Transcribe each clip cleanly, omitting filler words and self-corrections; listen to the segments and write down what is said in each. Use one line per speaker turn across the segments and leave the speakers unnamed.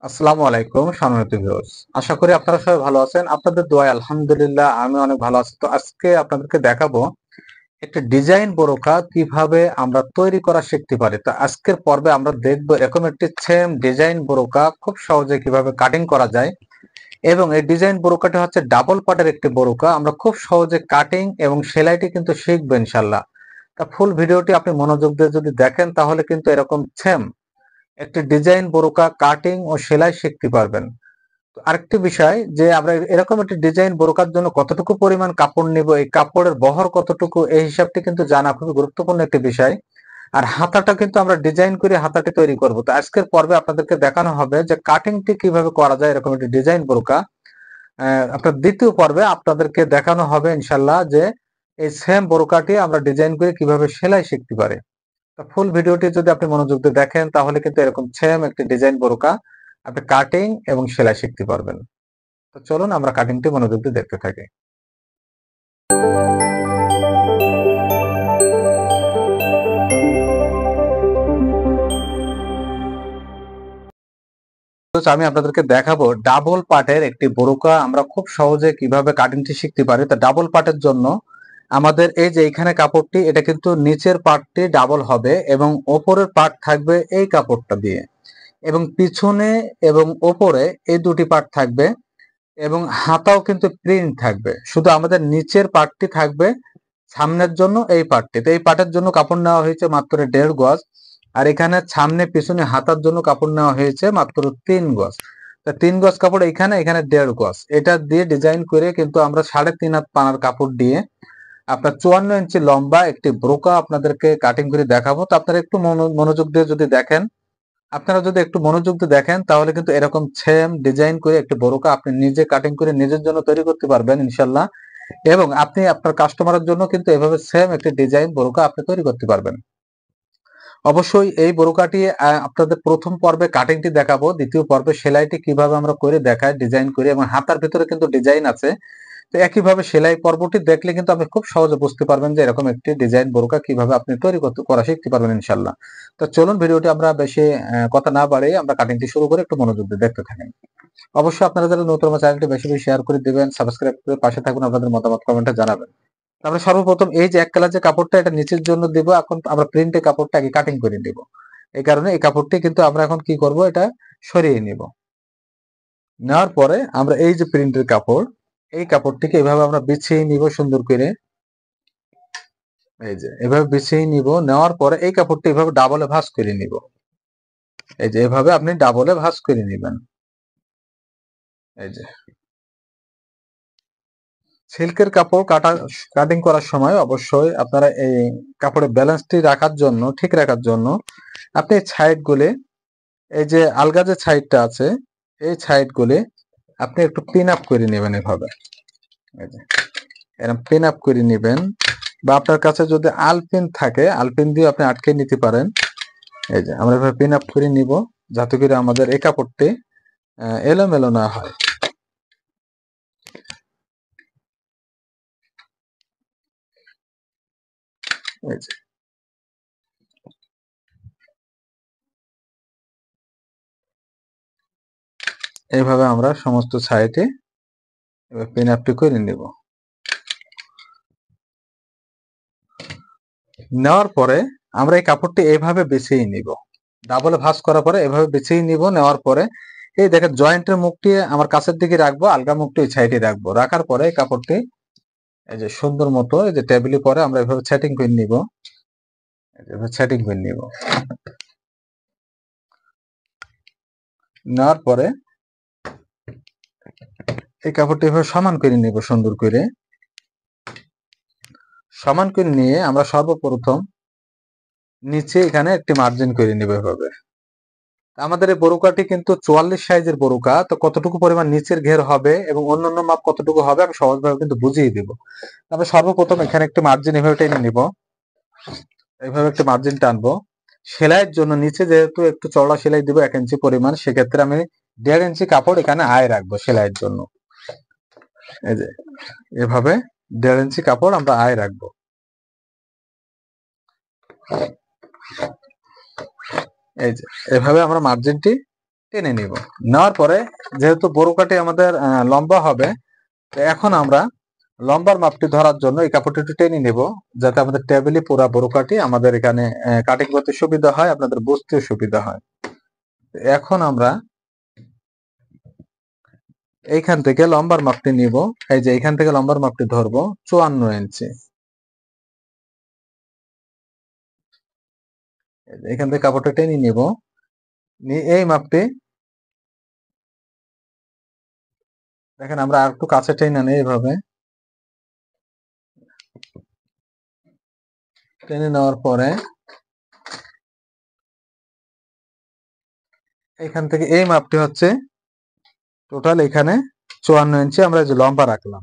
আসসালামু আলাইকুম সম্মানিত ভিউয়ার্স। আশা করি আপনারা সবাই ভালো আছেন। আপনাদের দোয়ায় আলহামদুলিল্লাহ আমি অনেক ভালো আছি। তো আজকে আপনাদেরকে দেখাবো একটা ডিজাইন বোরকা কিভাবে আমরা তৈরি করা শিখতে পারি। তো আজকের পর্বে আমরা দেখব এরকম একটি সেম ডিজাইন বোরকা খুব সহজে কিভাবে কাটিং করা যায় এবং এই ডিজাইন বোরকাটি হচ্ছে ডাবল পার্টের একটি বোরকা। আমরা খুব সহজে কাটিং এবং সেলাইটি কিন্তু শিখবো ইনশাআল্লাহ। তা ফুল ভিডিওটি আপনি মনোযোগ দিয়ে যদি দেখেন তাহলে কিন্তু এরকম সেম একটি ডিজাইন বোরকা কাটিং ও সেলাই শিখতে পারবেন। আরেকটি বিষয় যে আমরা এরকম একটি ডিজাইন বোরকার জন্য কতটুকু পরিমাণ কাপড় নিব, এই কাপড়ের বহর কতটুকু, এই হিসাবটি কিন্তু জানা খুবই গুরুত্বপূর্ণ একটি বিষয়। আর হাতাটা কিন্তু আমরা ডিজাইন করে হাতাটি তৈরি করব। তো আজকের পর্বে আপনাদেরকে দেখানো হবে যে কাটিংটি কিভাবে করা যায় এরকম একটি ডিজাইন বোরকা। আপনার দ্বিতীয় পর্বে আপনাদেরকে দেখানো হবে ইনশাল্লাহ যে এই সেম বোরকাটি আমরা ডিজাইন করে কিভাবে সেলাই শিখতে পারি। তো ফুল ভিডিওটি যদি আপনি মনোযোগ দিয়ে দেখেন তাহলে কিন্তু এরকম সেম একটি ডিজাইন বোরকা আপনি কাটিং এবং সেলাই শিখতে পারবেন। তো চলুন আমরা কাটিংটি মনোযোগ দিয়ে দেখতে থাকি। তো আমি আপনাদেরকে দেখাবো ডাবল পার্টের একটি বোরকা আমরা খুব সহজে কিভাবে কাটিংটি শিখতে পারি। তো ডাবল পার্টের জন্য আমাদের এই যে এইখানে কাপড়টি, এটা কিন্তু নিচের পার্টটি ডাবল হবে এবং ওপরের পার্ট থাকবে এই কাপড়টা দিয়ে, এবং পিছনে এবং ওপরে এই দুটি পার্ট থাকবে এবং হাতাও কিন্তু প্রিন্ট থাকবে। শুধু আমাদের নিচের পার্টটি থাকবে সামনের জন্য, এই পার্টটি। তো এই পার্টের জন্য কাপড় নেওয়া হয়েছে মাত্র 1.5 গজ, আর এখানে সামনে পিছনে হাতার জন্য কাপড় নেওয়া হয়েছে মাত্র 3 গজ। তা 3 গজ কাপড় এখানে, এখানে 1.5 গজ, এটা দিয়ে ডিজাইন করে কিন্তু আমরা 3.5 হাত পানার কাপড় দিয়ে আপনার 54 ইঞ্চি লম্বা একটি ব্রোকা আপনাদেরকে কাটিং করে দেখাবো। তো আপনারা একটু মনোযোগ দিয়ে যদি দেখেন, আপনারা যদি একটু মনোযোগ দিয়ে দেখেন তাহলে কিন্তু এরকম সেম ডিজাইন করে একটি বোরকা আপনি নিজে কাটিং করে নিজের জন্য তৈরি করতে পারবেন ইনশাল্লাহ। এবং আপনি আপনার কাস্টমারের জন্য কিন্তু এভাবে সেম একটি ডিজাইন বোরকা আপনি তৈরি করতে পারবেন। অবশ্যই এই বোরকাটি আপনাদের প্রথম পর্বে কাটিংটি দেখাবো, দ্বিতীয় পর্বে সেলাইটি কিভাবে আমরা করে দেখাই ডিজাইন করে, এবং হাতার ভিতরে কিন্তু ডিজাইন আছে। তো একইভাবে সেলাই পর্বটি দেখলে কিন্তু আপনি খুব সহজে বুঝতে পারবেন যে এরকম একটি ডিজাইন বোরকা কিভাবে আপনি তৈরি করা শিখতে পারবেন ইনশাল্লাহ। তো চলুন ভিডিওটি আমরা বেশি কথা না বাড়িয়ে আমরা কাটিংটি শুরু করে একটু মনোযোগ দিয়ে দেখতে থাকেন। অবশ্যই আপনারা যারা নতুন আমার চ্যানেলটি বেশি বেশি শেয়ার করে দিবেন, সাবস্ক্রাইব করে পাশে থাকুন, আপনাদের মতামত কমেন্টে জানাবেন। আমরা সর্বপ্রথম এই যে এক কালার যে কাপড়টা, এটা নিচের জন্য দিব। এখন আমরা প্রিন্টের কাপড়টা আগে কাটিং করে নিব। এই কারণে এই কাপড়টি কিন্তু আমরা এখন কি করব, এটা সরিয়ে নিব। নেওয়ার পরে আমরা এই যে প্রিন্টের কাপড়, এই কাপড়টিকে এভাবে আমরা বিছিয়ে নিব সুন্দর করে। এই যে এভাবে বিছিয়ে নিব। নেওয়ার পরে এই কাপড়টি এভাবে ডাবলে ভাঁজ করে নিব। এই যে এভাবে আপনি ডাবলে ভাঁজ করে নিবেন। এই যে সিল্কের কাপড় কাটিং করার সময় অবশ্যই আপনারা এই কাপড়ের ব্যালেন্সটি রাখার জন্য, ঠিক রাখার জন্য আপনি সাইড গুলি, এই যে আলগা যে সাইডটা আছে এই সাইড গুলি আপনি একটু পিন আপ করে নেবেন এভাবে। এই যে এরকম পিন আপ করে নেবেন, বা আপনার কাছে যদি আলপিন থাকে আলপিন দিয়ে আপনি আটকে নিতে পারেন। এই যে আমরা এভাবে পিন আপ করে নিব যাতে করে আমাদের এই কাপড়টি এলোমেলো না হয়। এই যে এইভাবে আমরা সমস্ত সাইডে পিন আপটি করে নিব। নেওয়ার পরে আমরা এই কাপড়টি এইভাবে বিছিয়ে নিব, ডাবলে ভাঁজ করার পরে এভাবে বিছিয়ে নিব। নেওয়ার পরে এই দেখেন জয়েন্টের মুখটি আমার কাছের দিকে রাখবো, আলগা মুখটি ওই সাইডে রাখবো। রাখার পরে এই কাপড়টি এই যে সুন্দর মতো এই যে টেবিলে পরে আমরা এভাবে সেটিং করে নিব। সেটিং করে নিব। নেওয়ার পরে এই কাপড়টি এভাবে সমান করে নিব সুন্দর করে। সমান করে নিয়ে আমরা সর্বপ্রথম নিচে এখানে একটি মার্জিন করে নিব এভাবে। আমাদের এই বোরকাটি কিন্তু 44 সাইজের বোরকা। তো কতটুকু পরিমাণ নিচের ঘের হবে এবং অন্যান্য মাপ কতটুকু হবে আমি সহজভাবে কিন্তু বুঝিয়ে দিব। আমরা সর্বপ্রথম এখানে একটি মার্জিন এভাবে টেনে নিব, এইভাবে একটি মার্জিন টানবো। সেলাইয়ের জন্য নিচে যেহেতু একটু চওড়া সেলাই দিব 1 ইঞ্চি পরিমাণ, সেক্ষেত্রে আমি 1.5 ইঞ্চি কাপড় এখানে আয় রাখবো সেলাইয়ের জন্য। এই যে এভাবে 1.5 ইঞ্চি কাপড় আমরা আয় রাখবো। এই যে এভাবে আমরা মার্জিনটি টেনে নিব। নেওয়ার পরে যেহেতু বোরকাটি আমাদের লম্বা হবে, তো এখন আমরা লম্বার মাপটি ধরার জন্য এই কাপড়টি একটু টেনে নিব, যাতে আমাদের টেবিলে পুরা বোরকাটি আমাদের এখানে কাটিং করতে সুবিধা হয়, আপনাদের বুঝতেও সুবিধা হয়। এখন আমরা এইখান থেকে লম্বার মাপটি নিব। এই যে এইখান থেকে লম্বার মাপটি ধরবো 54 ইঞ্চি। এখান থেকে কাপড়টা টেনে নিব, নিয়ে এই মাপটি দেখেন আমরা আর একটু কাছে টেনে নিই। এইভাবে টেনে নেওয়ার পরে এখান থেকে এই মাপটি হচ্ছে টোটাল এখানে 54 ইঞ্চি আমরা যে লম্বা রাখলাম।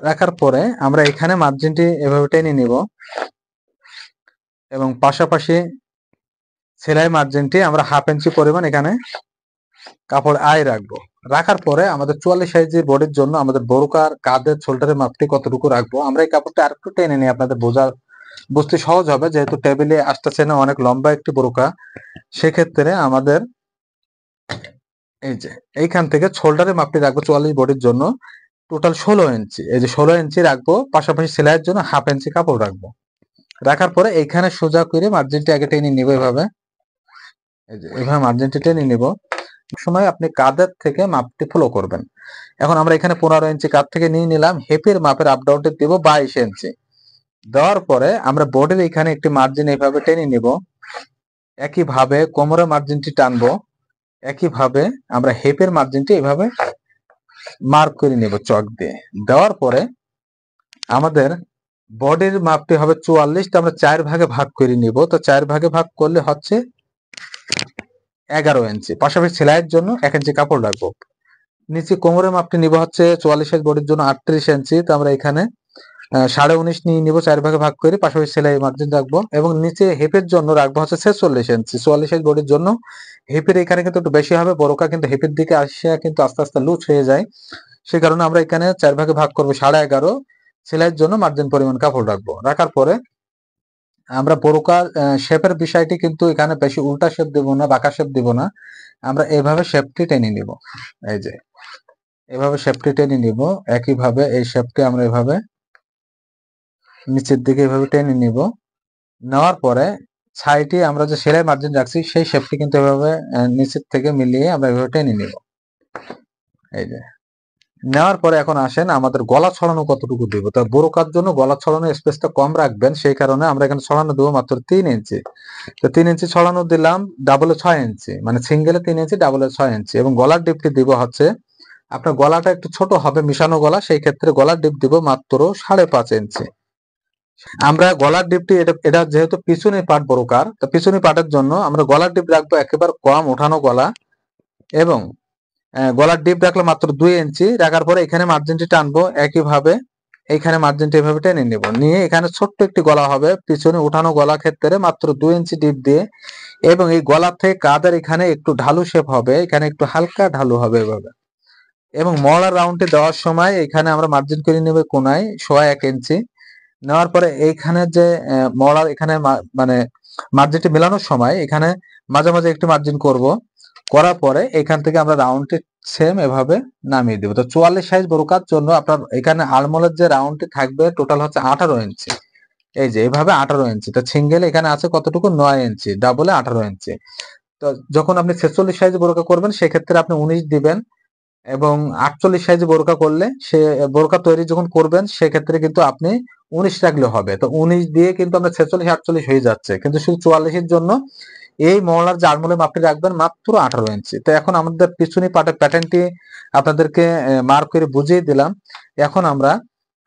রাখার পরে আমরা এখানে মার্জিনটি এভাবে টেনে নিব এবং পাশাপাশি সেলাই মার্জিনটি আমরা 1/2 ইঞ্চি পরিমাণ এখানে কাপড় আয় রাখবো। রাখার পরে আমাদের 44 সাইজের বডির জন্য আমাদের বোরকার কাঁধের শোল্ডারের মাপটি কতটুকু রাখবো, আমরা এই কাপড়টা আরেকটু টেনে নিই, আপনাদের বুঝতে সহজ হবে। যেহেতু টেবিলে আসতেছে না, অনেক লম্বা একটি বোরকা, সেক্ষেত্রে আমাদের এই যে এইখান থেকে শোল্ডারের মাপটি রাখবো 44 বডির জন্য টোটাল 16 ইঞ্চি। এই যে 16 ইঞ্চি রাখবো, পাশাপাশি সেলাইয়ের জন্য 1/2 ইঞ্চি কাপড় রাখবো। রাখার পরে এইখানে সোজা করে মার্জিনটি আগে টেনে নিব এভাবে। এই যে এইভাবে মার্জিনটি টেনে নিব। সময় আপনি কাঁধের থেকে মাপটি ফলো করবেন। এখন আমরা এখানে 15 ইঞ্চি কাঁধ থেকে নিয়ে নিলাম, হেপের মাপের আপ ডাউনটি দেব 22 ইঞ্চি। দেওয়ার পরে আমরা বডির এখানে একটি মার্জিন এইভাবে টেনে নিব, একইভাবে কোমরের মার্জিনটি টানবো, একইভাবে আমরা হেপের মার্জিনটি এইভাবে মার্ক করে নেব চক দিয়ে। দেওয়ার পরে আমাদের বডির মাপটি হবে 44, তো আমরা 4 ভাগে ভাগ করে নিব। তো 4 ভাগে ভাগ করলে হচ্ছে 11 ইঞ্চি। পাশাপাশি সেলাইয়ের জন্য 1 ইঞ্চি কাপড় রাখবো। নিচে কোমরের মাপটি নিব হচ্ছে 44 সাইজ বডির জন্য 38 ইঞ্চি, তো আমরা এখানে 19.5 নিয়ে নিব 4 ভাগে ভাগ করে, পাশাপাশি সেলাই মার্জিন রাখবো। এবং নিচে হেপের জন্য রাখবো হচ্ছে 46 ইঞ্চি। 44 সাইজ বডির জন্য হেপের এখানে কিন্তু একটু বেশি হবে, বোরকা কিন্তু হেপের দিকে আসে কিন্তু আস্তে আস্তে লুজ হয়ে যায়, সে কারণে আমরা এখানে 4 ভাগে ভাগ করবো 11.5। সেলাইয়ের জন্য মার্জিন পরিমাণ কাপড় রাখবো। রাখার পরে আমরা বোরকার শেপের বিষয়টি কিন্তু এখানে বেশি উল্টা শেপ দেব না, বাঁকা শেপ দেব না, আমরা এভাবে শেপটি টেনে নিব। এই যে এভাবে শেপটি টেনে নিব, একইভাবে এই শেপটি আমরা এভাবে নিচের দিকে এভাবে টেনে নিব। নেওয়ার পরে সাইডে আমরা যে সেলাই মার্জিন রাখছি সেই শেপটি কিন্তু এভাবে নিচের থেকে মিলিয়ে আমরা এভাবে টেনে নিব। এই যে নেওয়ার পরে এখন আসেন আমাদের গলা ছড়ানো কতটুকু দিব। তো বোরকার জন্য গলা ছড়ানো স্পেসটা কম রাখবেন, সেই কারণে আমরা এখানে ছড়ানো দেবো মাত্র 3 ইঞ্চি। তো 3 ইঞ্চি ছড়ানো দিলাম, ডাবলে 6 ইঞ্চি, মানে সিঙ্গেলে 3 ইঞ্চি, ডাবলে 6 ইঞ্চি। এবং গলার ডিপটি দিব হচ্ছে, আপনার গলাটা একটু ছোট হবে, মিশানো গলা, সেই ক্ষেত্রে গলার ডিপ দিব মাত্র 5.5 ইঞ্চি। আমরা গলার ডিপটি এটা যেহেতু পিছনের পার্ট বোরকার, তো পিছনের পার্টের জন্য আমরা গলার ডিপ রাখবো একেবারে কম ওঠানো গলা, এবং গলার ডিপ রাখলে মাত্র 2 ইঞ্চি। রাখার পরে এখানে মার্জিনটি টানবো, একইভাবে এইখানে মার্জিনটি এভাবে টেনে নেব, নিয়ে এখানে ছোট্ট একটি গলা হবে, পিছনে উঠানো গলা ক্ষেত্রে মাত্র 2 ইঞ্চি ডিপ দিয়ে, এবং এই গলার থেকে কাঁধের এখানে একটু ঢালু শেপ হবে, এখানে একটু হালকা ঢালু হবে এভাবে। এবং মহড়ার রাউন্ডটি দেওয়ার সময় এখানে আমরা মার্জিন করে নেব কোনায় 1.5 ইঞ্চি। নেওয়ার পরে এইখানে যে মহড়ার এখানে মানে মার্জিনটি মেলানোর সময় এখানে মাঝে মাঝে একটু মার্জিন করব, করার পরে এখান থেকে আমরা রাউন্ডটি সেম এভাবে নামিয়ে দেবো। তো 44 সাইজ বোরকার জন্য আপনার এখানে আলমোলের যে রাউন্ডটি থাকবে টোটাল হচ্ছে 18 ইঞ্চি। এই যে এভাবে 18 ইঞ্চি। তো সিঙ্গেল এখানে আছে কতটুকু 9 ইঞ্চি, ডাবলে 18 ইঞ্চি। তো যখন আপনি 46 সাইজ বোরকা করবেন সেক্ষেত্রে আপনি 19 দিবেন, এবং 48 সাইজে বোরকা করলে সে বোরকা তৈরি যখন করবেন সেক্ষেত্রে কিন্তু আপনি 19 রাখলে হবে। তো 19 দিয়ে কিন্তু আমরা 46 48 হয়ে যাচ্ছে, কিন্তু শুধু 44 এর জন্য এই মহলার যে আরমোলের মাপটি রাখবেন মাত্র 18 ইঞ্চি। তো এখন আমাদের পিছনে পাটের প্যাটার্নটি আপনাদেরকে মার্ক করে বুঝিয়ে দিলাম। এখন আমরা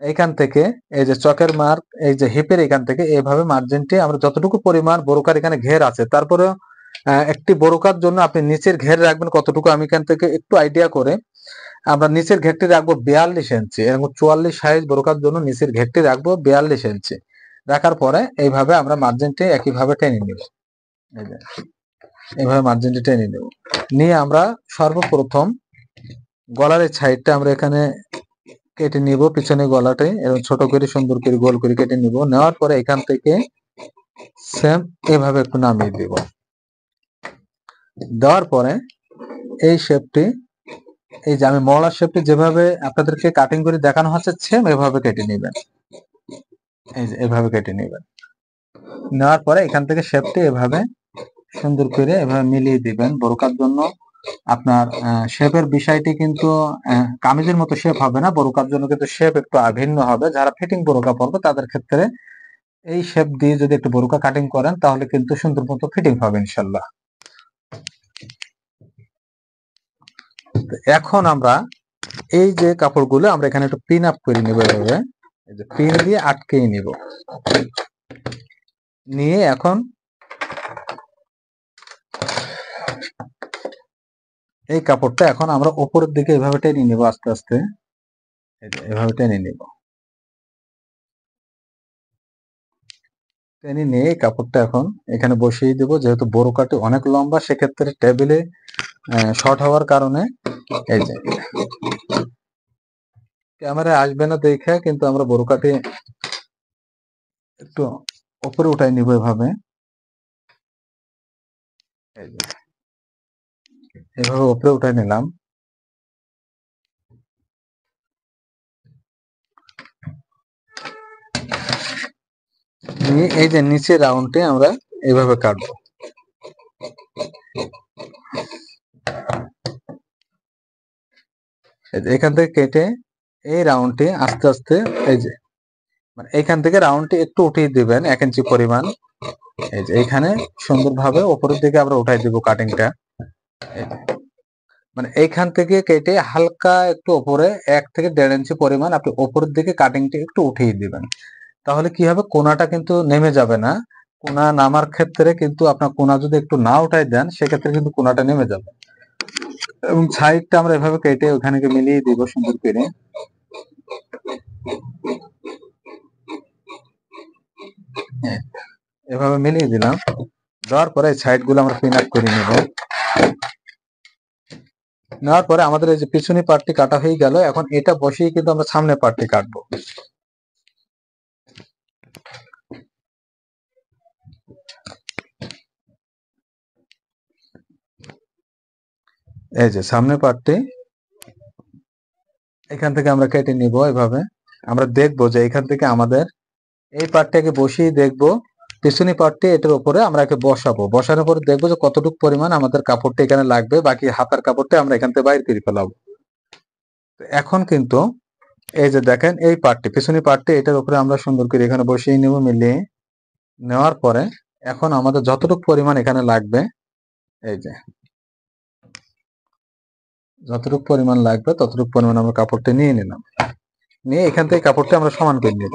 এইখান থেকে এই যে চকের মার্ক, এই যে হিপের এখান থেকে এইভাবে মার্জিনটি আমরা যতটুকু পরিমাণ বোরকার এখানে ঘের আছে, তারপরে একটি বোরকার জন্য আপনি নিচের ঘের রাখবেন কতটুকু, আমি এখান থেকে একটু আইডিয়া করে আমরা নিচের ঘেরটি রাখবো 42 ইঞ্চি, এবং 44 সাইজ বোরকার জন্য নিচের ঘেরটি রাখবো 42 ইঞ্চি। রাখার পরে এইভাবে আমরা মার্জিনটি একইভাবে টেনে নিব। এই যে এইভাবে মার্জিনটি টেনে নেব, নিয়ে আমরা সর্বপ্রথম গলার এই সাইডটা আমরা এখানে কেটে নিব, পিছনে গলাটাই এবং ছোট করে সুন্দর করে গোল করে কেটে নিব। নেওয়ার পরে এখান থেকে সেম এভাবে একটু নামিয়ে দিব। দেওয়ার পরে এই শেপটি, এই যে আমি মহড়ার শেপটি যেভাবে আপনাদেরকে কাটিং করে দেখানো হচ্ছে সেম এভাবে কেটে নেবেন। এই যে এভাবে কেটে নেবেন। নেওয়ার পরে এখান থেকে শেপটি এভাবে সুন্দর করে এভাবে মিলিয়ে দিবেন। বোরকার জন্য আপনার শেপের বিষয়টি কিন্তু কামিজের মতো শেপ হবে না, বোরকার জন্য কিন্তু শেপ একটু ভিন্ন হবে। যারা ফিটিং বোরকা পরবে তাদের ক্ষেত্রে এই শেপ দিয়ে যদি একটু বোরকা কাটিং করেন তাহলে কিন্তু সুন্দর মতো ফিটিং হবে ইনশাল্লাহ। এখন আমরা এই যে কাপড়গুলো আমরা এখানে একটু পিন আপ করে নেব, এভাবে এই যে পিন দিয়ে আটকেই নিব। নিয়ে এখন এই কাপড়টা এখন আমরা উপরের দিকে এভাবে টেনে নিব, আস্তে আস্তে এভাবে টেনে নিব। টেনে নিয়ে এই কাপড়টা এখন এখানে বসিয়ে দেব। যেহেতু বোরকাটি অনেক লম্বা, সেক্ষেত্রে টেবিলে শর্ট হওয়ার কারণে এই যে ক্যামেরায় আসবে না দেখে কিন্তু আমরা বোরকাটি একটু উপরে উঠাই নিব এভাবে। এই যে এভাবে উপরে উঠাই নিলাম। নিয়ে এই যে নিচে রাউন্ডে আমরা এইভাবে কাটবো। এখান থেকে কেটে এই রাউন্ডটি আস্তে আস্তে এই যে মানে এখান থেকে রাউন্ডটি একটু উঠিয়ে দিবেন 1 ইঞ্চি পরিমাণ। এই যে এখানে সুন্দরভাবে উপরের দিকে আমরা উঠাই দিব কাটিংটা। মানে এইখান থেকে কেটে হালকা একটু উপরে 1 থেকে 1.5 ইঞ্চি পরিমাণ আপনি উপরের দিকে কাটিংটা একটু উঠিয়ে দিবেন। তাহলে কি হবে, কোনাটা কিন্তু নেমে যাবে না। কোনা নামার ক্ষেত্রে কিন্তু আপনার কোনা যদি একটু না উঠাই দেন সেক্ষেত্রে কিন্তু কোনাটা নেমে যাবে। এবং সাইডটা আমরা এভাবে কেটে ওখানে মিলিয়ে দিব সুন্দর করে। এভাবে মিলিয়ে দিলাম। দেওয়ার পরে সাইড গুলো আমরা পিন আপ করে নেব। নেওয়ার পরে আমাদের এই যে পিছনে পার্টটি কাটা হয়ে গেল। এখন এটা বসিয়ে কিন্তু আমরা সামনে পার্টটি কাটবো। এই যে সামনে পার্টটি এখান থেকে আমরা কেটে নিব। এভাবে আমরা দেখবো যে এখান থেকে আমাদের এই পার্টটাকে বসিয়ে দেখবো পিছনি পার্টটি এটার উপরে আমরা একে বসাবো। বসানোর পরে দেখবো যে কতটুকু পরিমাণ আমাদের কাপড়টা এখানে লাগবে, বাকি হাতার কাপড়টা আমরা এখান থেকে বাইরে করে ফেলাবো। এখন কিন্তু এই যে দেখেন এই পার্টটি পিছনি পার্টটি এটার উপরে আমরা সুন্দর করে এখানে বসিয়ে নেব। মিলিয়ে নেওয়ার পরে এখন আমাদের যতটুকু পরিমাণ এখানে লাগবে, এই যে যতটুকু পরিমাণ লাগবে ততটুকু পরিমাণ আমরা কাপড়টা নিয়ে নিলাম। নিয়ে এখান থেকে কাপড়টা আমরা সমান করে নেব।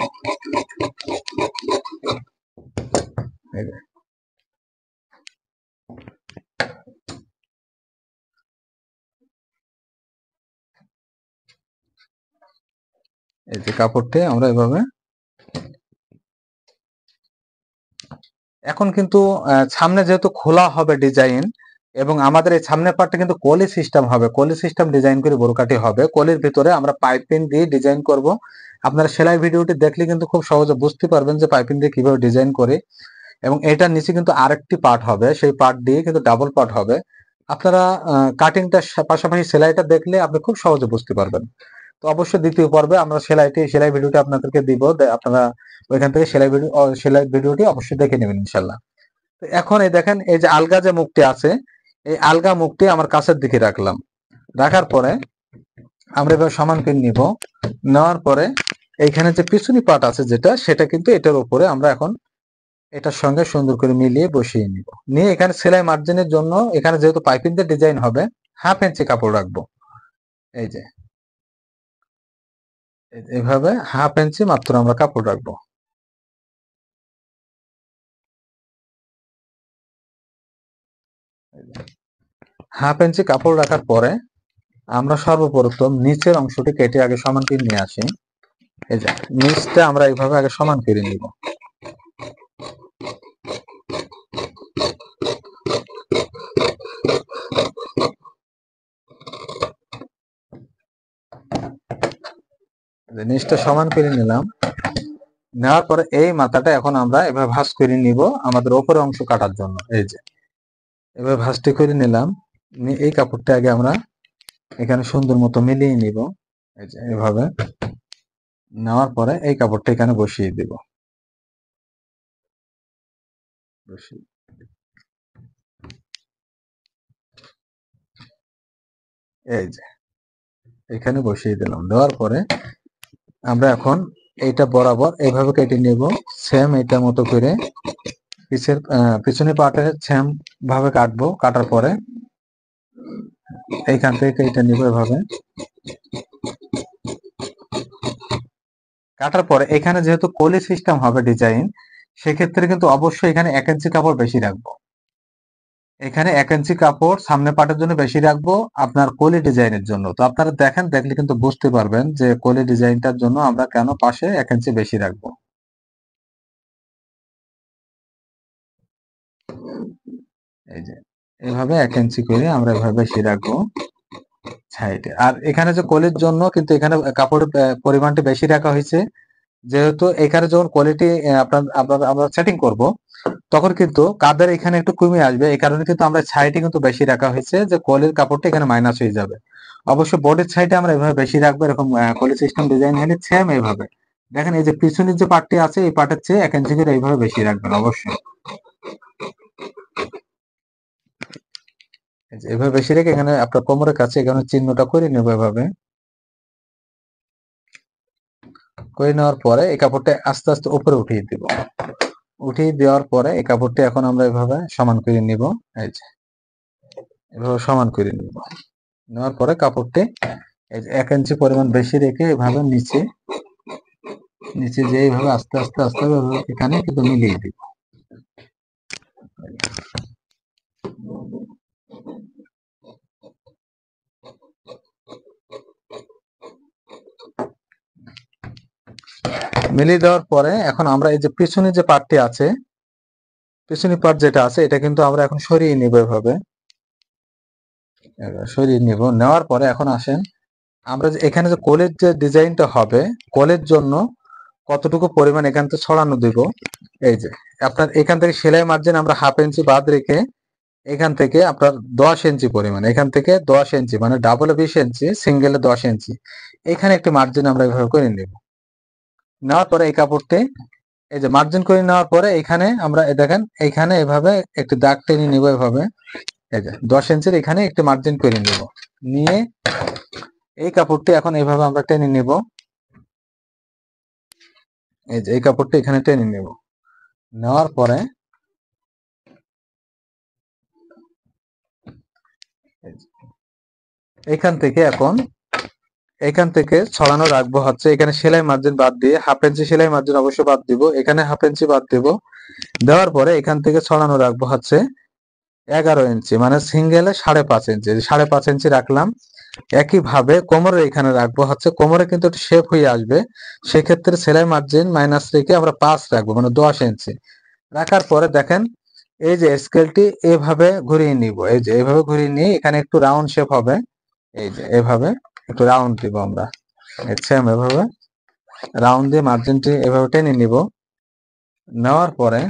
এই যে কাপড়টা আমরা এভাবে এখন কিন্তু সামনে যেহেতু খোলা হবে ডিজাইন, এবং আমাদের এই সামনের পার্টটা কিন্তু কলি সিস্টেম হবে। কলি সিস্টেম ডিজাইন করে বোরকাটি হবে। কলির ভিতরে আমরা পাইপিং দিয়ে ডিজাইন করব। আপনারা সেলাই ভিডিওটি দেখলে কিন্তু খুব সহজে বুঝতে পারবেন যে পাইপিং দিয়ে কিভাবে ডিজাইন করে। এবং এটার নিচে কিন্তু আরেকটি পার্ট হবে, সেই পার্ট দিয়ে কিন্তু ডাবল পার্ট হবে। আপনারা কাটিংটা পাশাপাশি সেলাইটা দেখলে আপনি খুব সহজে বুঝতে পারবেন। তো অবশ্যই দ্বিতীয় পর্বে আমরা সেলাই ভিডিওটি আপনাদেরকে দিব। আপনারা ওইখান থেকে সেলাই ভিডিওটি অবশ্যই দেখে নেবেন ইনশাল্লাহ। তো এখন এই দেখেন এই যে আলগা যে মুখটি আছে, এই আলগা মুখটি আমার কাছের দিকে রাখলাম। রাখার পরে আমরা এবার সমান করে নিব। নেওয়ার পরে এইখানে যে পিছনি পার্ট আছে যেটা, সেটা কিন্তু এটার উপরে আমরা এখন এটার সঙ্গে সুন্দর করে মিলিয়ে বসিয়ে নিব। নিয়ে এখানে সেলাই মার্জিনের জন্য এখানে যেহেতু পাইপিং দিয়ে ডিজাইন হবে 1/2 ইঞ্চি কাপড় রাখবো। এই যে এইভাবে 1/2 ইঞ্চি মাত্র আমরা কাপড় রাখবো। 1/2 ইঞ্চি কাপড় রাখার পরে আমরা সর্বপ্রথম নিচের অংশটি কেটে আগে সমান করে নিয়ে আসি। এই যে নিচটা আমরা এইভাবে আগে সমান করে নিব। নিচটা সমান করে নিলাম। নেওয়ার পরে এই মাথাটা এখন আমরা এভাবে ভাঁজ করে নিব আমাদের উপরের অংশ কাটার জন্য। এই যে এবার ভাঁজটি করে নিলাম। এই কাপড়টা আগে আমরা এখানে সুন্দর মতো মিলিয়ে নিব। এই যে এভাবে নেওয়ার পরে এই কাপড়টা এখানে বসিয়ে দিব। এই যে এখানে বসিয়ে দিলাম। দেওয়ার পরে আমরা এখন এইটা বরাবর এইভাবে কেটে নেব। সেম এইটার মতো করে পিছনের পার্টের সেম ভাবে কাটবো। কাটার পরে এইখান থেকে কেটে নিব এভাবে। কাটার পরে এখানে যেহেতু কলি সিস্টেম হবে ডিজাইন, সেক্ষেত্রে কিন্তু অবশ্যই এখানে 1 ইঞ্চি কাপড় বেশি রাখবো। এখানে 1 ইঞ্চি কাপড় সামনে পাটের জন্য বেশি রাখবো আপনার কলি ডিজাইনের জন্য। তো আপনারা দেখেন, দেখলে কিন্তু বুঝতে পারবেন যে কলি ডিজাইনটার জন্য আমরা কেন পাশে 1 ইঞ্চি বেশি রাখবো। এই যে এভাবে 1 ইঞ্চি করে আমরা এভাবে বেশি রাখবো সাইডে। আর এখানে যে কলির জন্য কিন্তু এখানে কাপড়ের পরিমাণটা বেশি রাখা হয়েছে, যেহেতু এখানে যখন কোয়ালিটি আমরা সেটিং করব, তখন কিন্তু কাদের এখানে একটু কমে আসবে। এই কারণে কিন্তু আমরা সাইডে কিন্তু বেশি রাখা হয়েছে, যে কলির কাপড়টা এখানে মাইনাস হয়ে যাবে। অবশ্য বডির সাইডে আমরা এভাবে বেশি রাখবো। এরকম কলি সিস্টেম ডিজাইন হলে সেম এইভাবে দেখেন, এই যে পিছনের যে পার্টটি আছে এই পার্টের চেয়ে 1 ইঞ্চি করে এইভাবে বেশি রাখবেন অবশ্যই। এভাবে বেশি রেখে এখানে আপনার কোমরের কাছে এখানে চিহ্নটা করে নেবো। এভাবে করে নেওয়ার পরে এই কাপড়টা আস্তে আস্তে উপরে উঠিয়ে দিব। উঠিয়ে দেওয়ার পরে এই কাপড়টা এখন আমরা এভাবে সমান করে নিব। এই যে এভাবে সমান করে নিব। নেওয়ার পরে কাপড়টি 1 ইঞ্চি পরিমাণ বেশি রেখে এভাবে নিচে নিচে যে এইভাবে আস্তে আস্তে আস্তে এখানে কিন্তু মিলিয়ে দিব। মিলিয়ে দেওয়ার পরে এখন আমরা এই যে পিছনে যে পার্টটি আছে, পিছনের পার্ট যেটা আছে এটা কিন্তু আমরা এখন সরিয়ে নিব। এভাবে সরিয়ে নিব। নেওয়ার পরে এখন আসেন, আমরা এখানে যে কোলের যে ডিজাইনটা হবে, কোলের জন্য কতটুকু পরিমাণ এখান থেকে ছড়ানো দিব। এই যে আপনার এখান থেকে সেলাই মার্জিন আমরা 1/2 ইঞ্চি বাদ রেখে এখান থেকে আপনার 10 ইঞ্চি পরিমাণ, এখান থেকে 10 ইঞ্চি মানে ডাবলে 20 ইঞ্চি, সিঙ্গেলে 10 ইঞ্চি, এখানে একটি মার্জিন আমরা এভাবে করে নেব। নেওয়ার পরে এই কাপড়টি এই যে মার্জিন করে নেওয়ার পরে এখানে আমরা দেখেন এখানে এভাবে একটি দাগ টেনে নিব। এভাবে এই যে 10 ইঞ্চির এখানে একটি মার্জিন করে নিব। নিয়ে এই কাপড়টি এখন এইভাবে আমরা টেনে নিব। এই যে এই কাপড়টি এখানে টেনে নিব। নেওয়ার পরে এখান থেকে এখন এখান থেকে ছড়ানো রাখবো হচ্ছে এখানে সেলাই মার্জিন বাদ দিয়ে 1/2 ইঞ্চি সেলাই মার্জিন অবশ্যই বাদ দিব। এখানে 1/2 ইঞ্চি বাদ দিব। দেওয়ার পরে এখান থেকে ছড়ানো রাখবো হচ্ছে 11 ইঞ্চি মানে সিঙ্গেলে 5.5 ইঞ্চি, 5.5 ইঞ্চি রাখলাম। একইভাবে কোমরের এখানে রাখবো হচ্ছে, কোমরে কিন্তু একটু শেপ হয়ে আসবে, সেক্ষেত্রে সেলাই মার্জিন মাইনাস রেখে আমরা 5 রাখবো মানে 10 ইঞ্চি। রাখার পরে দেখেন এই যে স্কেলটি এভাবে ঘুরিয়ে নিব। এই যে এভাবে ঘুরিয়ে নিয়ে এখানে একটু রাউন্ড শেপ হবে। এই যে এভাবে একটু রাউন্ড দিব আমরা। সেম এভাবে রাউন্ড দিয়ে মার্জিনটি এভাবে টেনে নিব। নেওয়ার পরে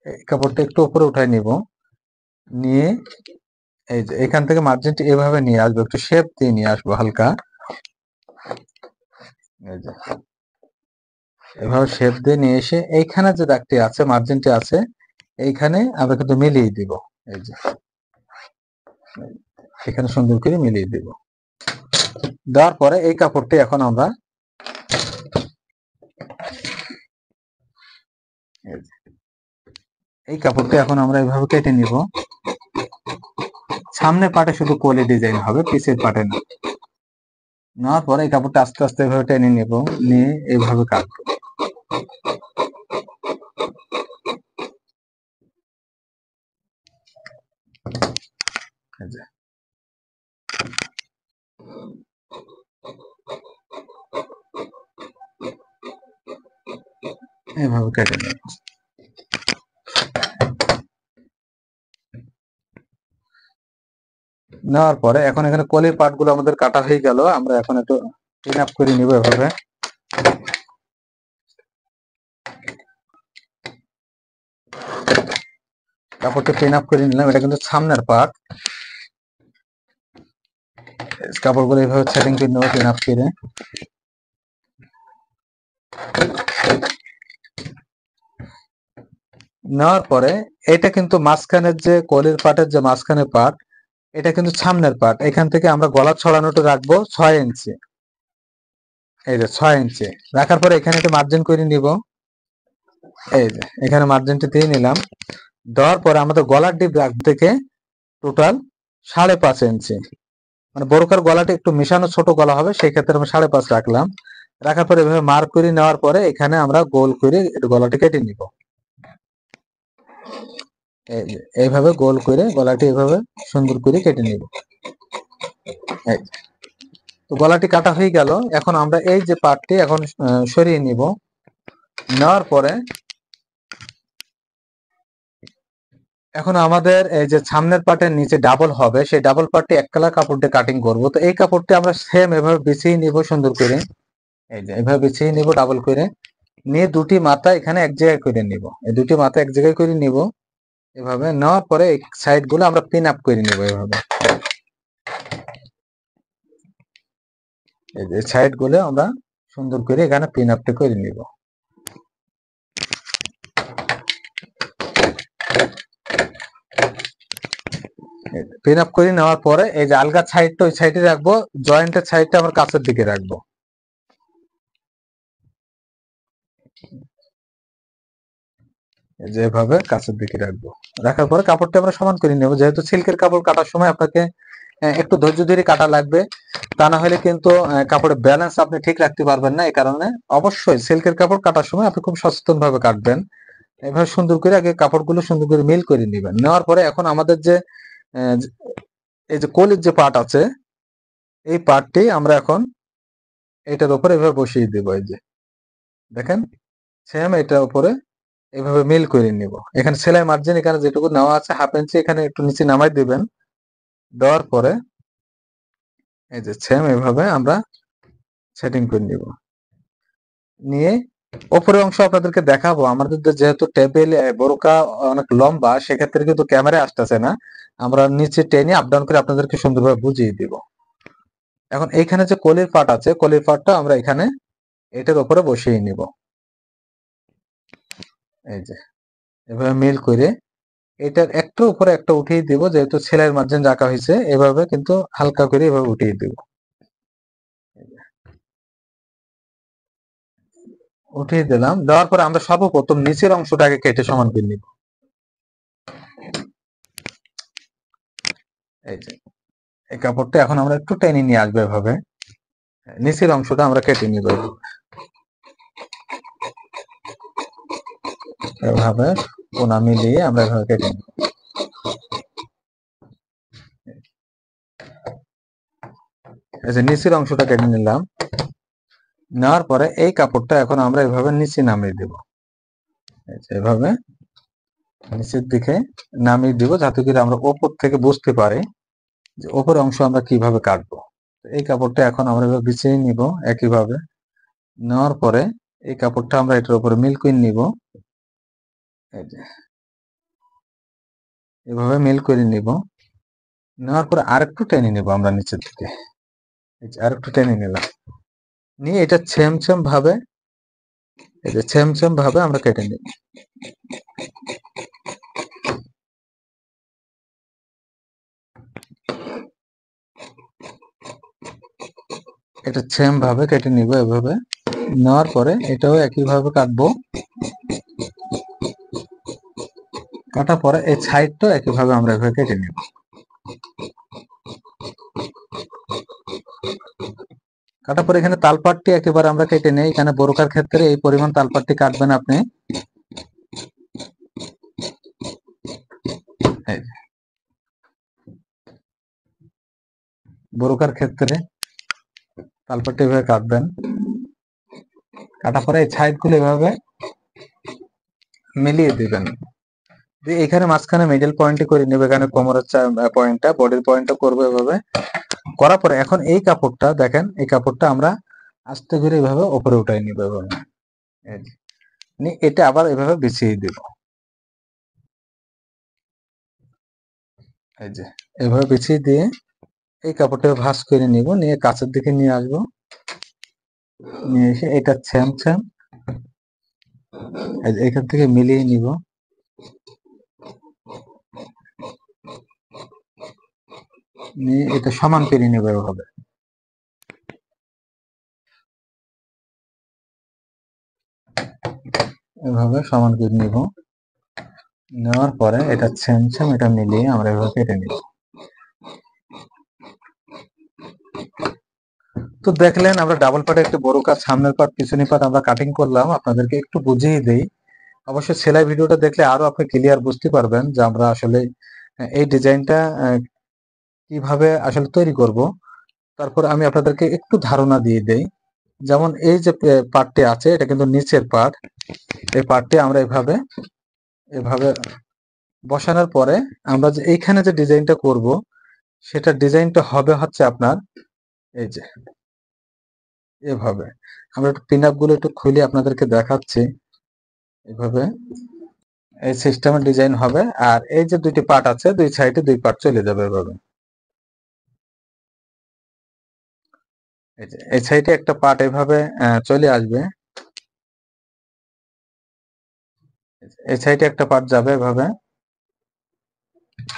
এই কাপড়টা একটু উপরে উঠাই নিব। নিয়ে এই যে এখান থেকে মার্জিনটি এভাবে নিয়ে আসবো, একটু শেপ দিয়ে নিয়ে আসবো হালকা। এই যে এভাবে শেপ দিয়ে নিয়ে এসে এইখানে যে দাগটি আছে মার্জিনটি আছে এইখানে আমরা কিন্তু মিলিয়ে দিব। এই যে এখানে সুন্দর করে মিলিয়ে দিব। দেওয়ার পরে এই কাপড়টি এখন আমরা এইভাবে কেটে নিব। সামনে পাটে শুধু কোলি ডিজাইন হবে, পিছের পাটে না। নেওয়ার পরে এই কাপড়টা আস্তে আস্তে এভাবে টেনে নিব, নিয়ে এইভাবে কাটবো। এইভাবে কেটে নেব। নেওয়ার পরে এখন এখানে কলির পার্ট গুলো আমাদের কাটা হয়ে গেল। আমরা এখন একটু ক্লিন আপ করে নিব। এভাবে কাপড়টা পিন আপ করে নিলাম, এটা কিন্তু সামনের পার্ট। কাপড়গুলো এইভাবে সেটিং করে নেবো পিন আপ করে। নেওয়ার পরে এটা কিন্তু মাঝখানের যে কলির পার্টের যে মাঝখানের পার্ট, এটা কিন্তু সামনের পার্ট। এখান থেকে আমরা গলা ছড়ানোটা রাখবো 6 ইঞ্চি। এই যে 6 ইঞ্চি রাখার পরে এখানে একটা মার্জিন করে নিব। এই যে এখানে মার্জিনটা দিয়ে নিলাম। দেওয়ার পরে আমাদের গলার ডিপ থেকে টোটাল 5.5 ইঞ্চি, মানে বোরকার গলাটা একটু মেশানো ছোট গলা হবে, সেই ক্ষেত্রে আমরা 5.5 রাখলাম। রাখার পরে এভাবে মার্ক করে নেওয়ার পরে এখানে আমরা গোল করে গলাটি কেটে নিব। এইভাবে গোল করে গলাটি এভাবে সুন্দর করে কেটে নিব। তো গলাটি কাটা হয়ে গেল। এখন আমরা এই যে পার্টটি এখন সরিয়ে নিব। নেওয়ার পরে এখন আমাদের এই যে সামনের পার্টের নিচে ডাবল হবে, সেই ডাবল পার্টটি এক কালার কাপড় দিয়ে কাটিং করব। তো এই কাপড়টি আমরা সেম এভাবে বিছিয়ে নিব সুন্দর করে। এই যে এভাবে বিছিয়ে নিব ডাবল করে, নিয়ে দুটি মাথা এখানে এক জায়গায় করে নিব। এই দুটি মাথা এক জায়গায় করে নিব। এভাবে নেওয়ার পরে এই সাইড গুলো আমরা পিন আপ করে নিব। এভাবে এই যে সাইড গুলো আমরা সুন্দর করে এখানে পিন আপটা করে নিব। পিন আপ করে নেওয়ার পরে এই যে আলগা সাইডটা ওই সাইডে রাখবো, জয়েন্টের সাইডটা আমরা কাছের দিকে রাখবো। যেভাবে কাছের দিকে রাখবো। রাখার পরে কাপড়টা আমরা সমান করে নেব। যেহেতু সিল্কের কাপড় কাটার সময় আপনাকে একটু ধৈর্য ধরে কাটা লাগবে, তা না হলে কিন্তু কাপড়ের ব্যালেন্স আপনি ঠিক রাখতে পারবেন না। এই কারণে অবশ্যই সিল্কের কাপড় কাটার সময় আপনি খুব সচেতন ভাবে কাটবেন। এভাবে সুন্দর করে আগে কাপড়গুলো সুন্দর করে মিল করে নেবেন। নেওয়ার পরে এখন আমাদের যে এই যে কলির যে পার্ট আছে, এই পার্টটি আমরা এখন এটার উপরে এভাবে বসিয়ে দেবো। এই যে দেখেন সেম এটার উপরে এভাবে মিল করে নিব। এখানে সেলাই মার্জিন এখানে যেটুকু নেওয়া আছে 1/2 ইঞ্চি, এখানে একটু নিচে নামাই দিবেন। দেওয়ার পরে এই যে সেম এভাবে আমরা সেটিং করে নিব। নিয়ে উপরের অংশ আপনাদেরকে দেখাবো। আমাদের যেহেতু টেবিল বোরকা অনেক লম্বা, সেক্ষেত্রে কিন্তু ক্যামেরায় আসতেছে না। আমরা নিচে টেনে আপ ডাউন করে আপনাদেরকে সুন্দরভাবে বুঝিয়ে দিব। এখন এইখানে যে কলির পার্ট আছে, কলির পার্টটা আমরা এখানে এটার উপরে বসিয়ে নিব। এই যে এভাবে মিল করে এটার একটু উপরে একটা উঠিয়ে দিব, যেহেতু সেলাইয়ের মার্জিন রাখা হয়েছে। এভাবে কিন্তু হালকা করে এভাবে উঠিয়ে দিব। উঠিয়ে দিলাম। দেওয়ার পরে আমরা সর্বপ্রথম নিচের অংশটাকে কেটে সমান করে নিব। এই যে এই কাপড়টা এখন আমরা একটু টেনে নিয়ে আসবো। এভাবে নিচের অংশটা আমরা কেটে নিব। এভাবে কোনা মিলিয়ে আমরা এভাবে কেটে নিব। এই যে নিচের অংশটা কেটে নিলাম। নেওয়ার পরে এই কাপড়টা এখন আমরা এভাবে নিচে নামিয়ে দেব। এভাবে নিচের দিকে নামিয়ে দিব, যাতে করে আমরা ওপর থেকে বুঝতে পারি যে ওপর অংশ আমরা কিভাবে কাটবো। এই কাপড়টা এখন আমরা এভাবে বিছিয়ে নিব। একইভাবে নেওয়ার পরে এই কাপড়টা আমরা এটার উপরে মিল করে নিব। এভাবে মিল করে নিব। নেওয়ার পরে আরেকটু টেনে নিব আমরা নিচের দিকে। আরেকটু টেনে নিলাম। নিয়ে এটা সেম সেম ভাবে আমরা কেটে নিব। এটা সেম ভাবে কেটে নিব। এভাবে নেওয়ার পরে এটাও একইভাবে কাটবো। কাটার পরে এই সাইডটা একইভাবে আমরা এভাবে কেটে নিব। কাটার পরে এখানে তালপাটটি একেবারে আমরা কেটে নেই। এখানে বোরকার ক্ষেত্রে এই পরিমাণ তালপাটটি কাটবেন আপনি। বোরকার ক্ষেত্রে তালপাটটি এভাবে কাটবেন। কাটার পরে এই সাইড গুলো এভাবে মিলিয়ে দিবেন। এখানে মাঝখানে মিডল পয়েন্ট করে নেবে। এখানে কোমরের পয়েন্টটা, বডির পয়েন্টটা করবো এভাবে। করার পরে এখন এই কাপড়টা দেখেন, এই কাপড়টা আমরা আস্তে করে এভাবে উপরে উঠাই নিব। এভাবে এটা আবার এভাবে বিছিয়ে দিব। এই যে এভাবে বিছিয়ে দিয়ে এই কাপড়টা ভাঁজ করে নিব, নিয়ে কাছের দিকে নিয়ে আসবো, নিয়ে এসে এটা সেম সেম এখান থেকে মিলিয়ে নিব। নিয়ে এটা সমান করে নেব এভাবে। এভাবে সমান করে নিব, নেওয়ার পরে এটা সেম সেম এটা মিলিয়ে আমরা এভাবে কেটে নিব। তো দেখলেন আমরা ডাবল পার্টে একটু বড় কাজ, সামনের পার্ট পিছনের পার্ট আমরা কাটিং করলাম, আপনাদেরকে একটু বুঝিয়ে দেই। অবশ্যই সেলাই ভিডিওটা দেখলে আরো আপনি ক্লিয়ার বুঝতে পারবেন যে আমরা আসলে এই ডিজাইনটা কিভাবে আসলে তৈরি করব। তারপর আমি আপনাদেরকে একটু ধারণা দিয়ে দেই। যেমন এই যে পার্টটি আছে এটা কিন্তু নিচের পার্ট, এই পার্টটি আমরা এভাবে এভাবে বসানোর পরে আমরা যে এইখানে যে ডিজাইনটা করব সেটা ডিজাইনটা হবে হচ্ছে আপনার এই যে এভাবে। আমরা একটু পিন আপ গুলো একটু খুলে আপনাদেরকে দেখাচ্ছি। এভাবে এই সিস্টেমের ডিজাইন হবে, আর এই যে দুইটি পার্ট আছে দুই সাইডে দুই পার্ট চলে যাবে এভাবে। এই যে এই সাইডে একটা পার্ট এভাবে চলে আসবে, এই সাইডে একটা পার্ট যাবে এভাবে,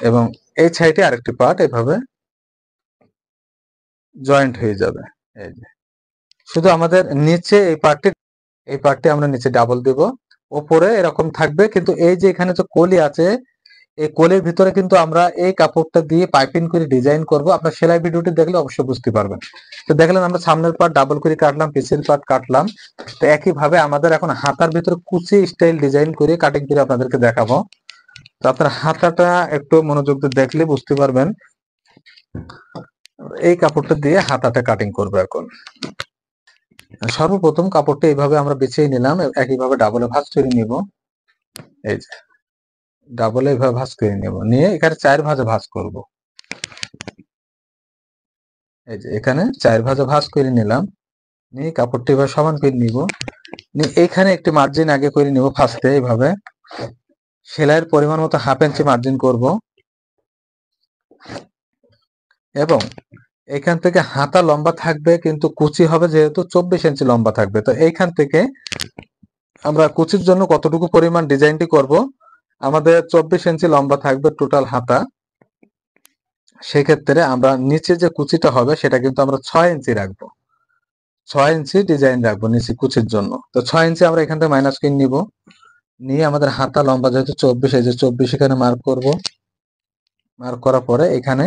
এবং এই সাইডে আরেকটি পার্ট এভাবে জয়েন্ট হয়ে যাবে। এই যে শুধু আমাদের নিচে এই পার্টটি আমরা নিচে ডাবল দেব, উপরে এরকম থাকবে, কিন্তু এই যে এখানে যে কলি আছে এই কলির ভিতরে কিন্তু আমরা এই কাপড়টা দিয়ে পাইপিং করে ডিজাইন করব। আপনার সেলাই ভিডিওটি দেখলে অবশ্যই বুঝতে পারবেন। তো দেখলেন আমরা সামনের পার্ট ডাবল করে কাটলাম, পিছের পার্ট কাটলাম। তো একই ভাবে আমাদের এখন হাতার ভিতরে কুচি স্টাইল ডিজাইন করে কাটিং করে আপনাদেরকে দেখাবো। তো আপনার হাতাটা একটু মনোযোগ দিয়ে দেখলে বুঝতে পারবেন। এই কাপড়টা দিয়ে হাতাটা কাটিং করবো এখন। সর্বপ্রথম কাপড়টা এইভাবে আমরা বিছিয়ে নিলাম, একইভাবে ডাবলে ভাঁজ করে নিব। এই যে ডাবলে এইভাবে ভাঁজ করে নিব, নিয়ে এখানে 4 ভাঁজে ভাঁজ করব। এই যে এখানে 4 ভাঁজে ভাঁজ করে নিলাম, নিয়ে কাপড়টা এবার সমান করে নিব, নিয়ে এইখানে একটি মার্জিন আগে করে নিব ফার্স্টে। এইভাবে সেলাইয়ের পরিমাণ মতো 1/2 ইঞ্চি মার্জিন করব, এবং এখান থেকে হাতা লম্বা থাকবে কিন্তু কুচি হবে যেহেতু 24 ইঞ্চি লম্বা থাকবে। তো এইখান থেকে আমরা কুচির জন্য কতটুকু পরিমাণ ডিজাইনটি করব, আমাদের 24 ইঞ্চি লম্বা থাকবে টোটাল হাতা। সেক্ষেত্রে আমরা নিচে যে কুচিটা হবে সেটা কিন্তু আমরা 6 ইঞ্চি রাখবো, 6 ইঞ্চি ডিজাইন রাখবো নিচে কুচির জন্য। তো 6 ইঞ্চি আমরা এখান থেকে মাইনাস করে নিব, নিয়ে আমাদের হাতা লম্বা যেহেতু 24, এই যে 24 এখানে মার্ক করব। মার্ক করার পরে এখানে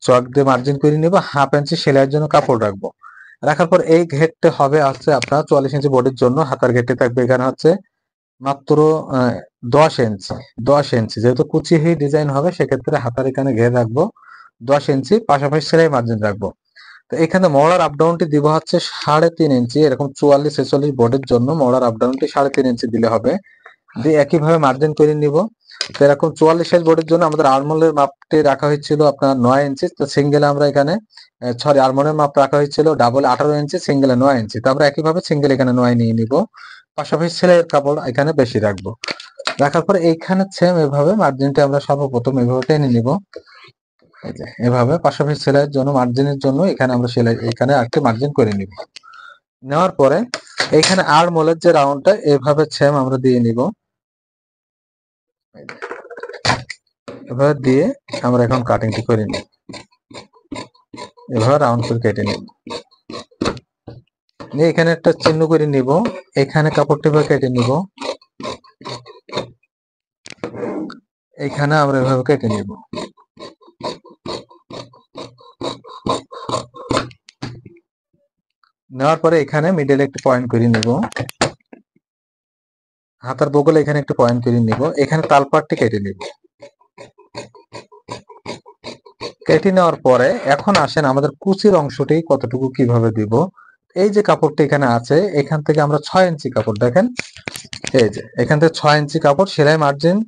চক দিয়ে মার্জিন করে নিব, 1/2 ইঞ্চি সেলাইয়ের জন্য কাপড় রাখবো। রাখার পর এই ঘেরটা হবে হচ্ছে আপনার 44 ইঞ্চি বডির জন্য। হাতার ঘেরটি থাকবে এখানে হচ্ছে মাত্র 10 ইঞ্চি, 10 ইঞ্চি যেহেতু কুচি হয়ে ডিজাইন হবে সেক্ষেত্রে হাতার এখানে ঘের রাখবো 10 ইঞ্চি, পাশাপাশি সেলাই মার্জিন রাখবো। তো এখানে মহড়ার আপ ডাউনটি দিব হচ্ছে 3.5 ইঞ্চি, এরকম 44-46 বডির জন্য মহড়ার আপ ডাউনটি 3.5 ইঞ্চি দিলে হবে। দিয়ে একইভাবে মার্জিন করে নিব। তো এরকম 44 সাইজ বডির জন্য আমাদের আর্মহোলের মাপটি রাখা হয়েছিল আপনার 9 ইঞ্চি। তো সিঙ্গেলে আমরা এখানে সরি আর্মহোলের মাপ রাখা হয়েছিল ডাবল 18 ইঞ্চি, সিঙ্গেলে 9 ইঞ্চি। তো আমরা একইভাবে সিঙ্গেল এখানে 9 নিয়ে নিব, পাশাপাশি সেলাইয়ের কাপড় এখানে বেশি রাখবো। রাখার পরে এইখানে সেম এভাবে মার্জিনটা আমরা সর্বপ্রথম এভাবে টেনে নিব। এই যে এভাবে পাশাপাশি সেলাইয়ের জন্য মার্জিনের জন্য এখানে আমরা সেলাই এখানে আরেকটি মার্জিন করে নিব। নেওয়ার পরে এইখানে আর্মহোলের যে রাউন্ডটা এভাবে সেম আমরা দিয়ে নিব। এভাবে দিয়ে আমরা এখন কাটিংটি করে নিব, এভাবে রাউন্ড করে কেটে নিব। নিয়ে এখানে একটা চিহ্ন করে নিব, এখানে কাপড়টি কেটে নিব, এখানে আমরা এভাবে কেটে নিব। নেওয়ার পরে এখানে মিডলে একটি পয়েন্ট করে নিব, হাতার বগলে এখানে একটু পয়েন্ট করে নিব, এখানে তালপাটটি কেটে নিব। কেটে নেওয়ার পরে এখন আসেন আমাদের কুচির অংশটি কতটুকু কিভাবে দিব। এই যে কাপড়টি এখানে আছে এখান থেকে আমরা 6 ইঞ্চি কাপড় দেখেন, এই যে এখান থেকে 6 ইঞ্চি কাপড় সেলাই মার্জিন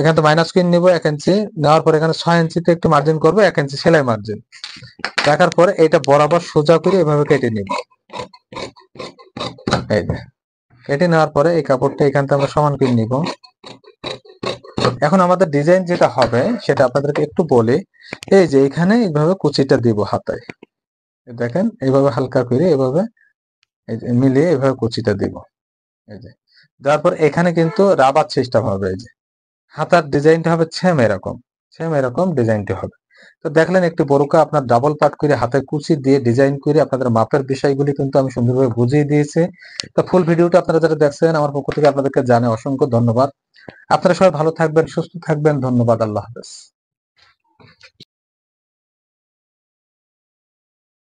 এখান থেকে মাইনাস করে নিব 1 ইঞ্চি। নেওয়ার পরে এখানে 6 ইঞ্চিতে একটু মার্জিন করবো 1 ইঞ্চি সেলাই মার্জিন। রাখার পরে এটা বরাবর সোজা করে এভাবে কেটে নিব। এই যে কেটে নেওয়ার পরে এই কাপড়টা এখান থেকে আমরা সমান করে নিব। এখন আমাদের ডিজাইন যেটা হবে সেটা আপনাদেরকে একটু বলি। এই যে এখানে এইভাবে কুচিটা দিব হাতায়, দেখেন এইভাবে হালকা করে এইভাবে এই যে মিলিয়ে এইভাবে কুচিটা দিব। এই যে তারপর এখানে কিন্তু রাবার সিস্টেম হবে। এই যে হাতার ডিজাইনটা হবে সেম এরকম ডিজাইনটি হবে। তো দেখলেন একটি বোরকা আপনার ডাবল পাট করে হাতে কুচি দিয়ে ডিজাইন করে আপনাদের মাপের বিষয়গুলি কিন্তু আমি সুন্দরভাবে বুঝিয়ে দিয়েছি। তো ফুল ভিডিওটা আপনারা যারা দেখছেন আমার পক্ষ থেকে আপনাদেরকে জানাই অসংখ্য ধন্যবাদ। আপনারা সবাই ভালো থাকবেন, সুস্থ থাকবেন। ধন্যবাদ। আল্লাহ হাফেজ।